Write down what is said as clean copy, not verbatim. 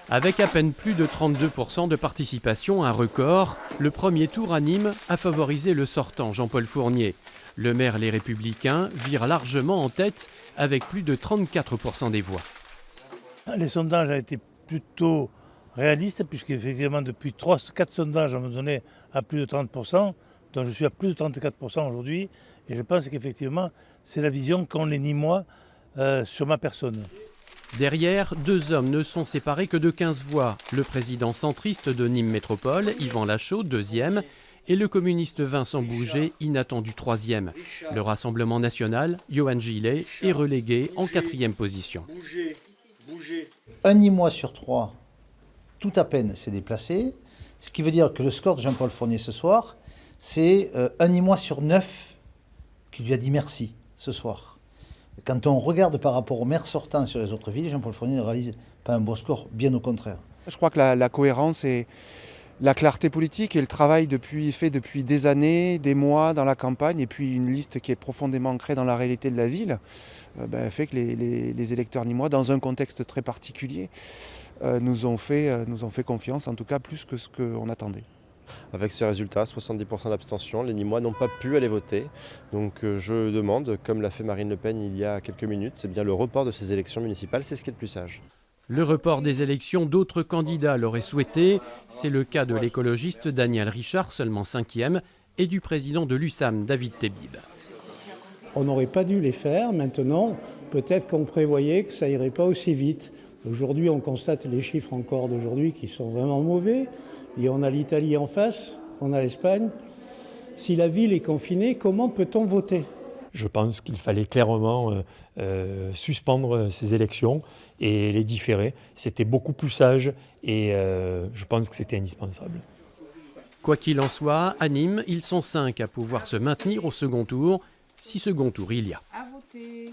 Avec à peine plus de 32% de participation, un record, le premier tour à Nîmes a favorisé le sortant Jean-Paul Fournier. Le maire Les Républicains vire largement en tête avec plus de 34% des voix. Les sondages ont été plutôt réalistes puisqu'effectivement depuis 4 sondages on me donnait à plus de 30%, donc je suis à plus de 34% aujourd'hui et je pense qu'effectivement c'est la vision qu'ont les Nîmois sur ma personne. Derrière, deux hommes ne sont séparés que de 15 voix. Le président centriste de Nîmes Métropole, Yvan Lachaud, deuxième, et le communiste Vincent Bouget, inattendu troisième. Le Rassemblement national, Johan Gillet, est relégué en quatrième position. Un Nîmois sur 3, tout à peine, s'est déplacé. Ce qui veut dire que le score de Jean-Paul Fournier ce soir, c'est un Nîmois sur 9 qui lui a dit merci ce soir. Quand on regarde par rapport au maire sortant sur les autres villes, Jean-Paul Fournier ne réalise pas un beau score, bien au contraire. Je crois que la cohérence et la clarté politique et le travail fait depuis des années, des mois dans la campagne, et puis une liste qui est profondément ancrée dans la réalité de la ville, fait que les électeurs nîmois, dans un contexte très particulier, nous ont fait confiance, en tout cas plus que ce qu'on attendait. Avec ces résultats, 70% d'abstention, les Nîmois n'ont pas pu aller voter. Donc je demande, comme l'a fait Marine Le Pen il y a quelques minutes, c'est bien le report de ces élections municipales, c'est ce qui est le plus sage. Le report des élections, d'autres candidats l'auraient souhaité. C'est le cas de l'écologiste Daniel Richard, seulement 5e, et du président de l'USAM, David Tebib. On n'aurait pas dû les faire. Maintenant, peut-être qu'on prévoyait que ça irait pas aussi vite. Aujourd'hui, on constate les chiffres encore d'aujourd'hui qui sont vraiment mauvais. Et on a l'Italie en face, on a l'Espagne. Si la ville est confinée, comment peut-on voter ? Je pense qu'il fallait clairement suspendre ces élections et les différer. C'était beaucoup plus sage et je pense que c'était indispensable. Quoi qu'il en soit, à Nîmes, ils sont 5 à pouvoir se maintenir au second tour, si second tour il y a. À voter.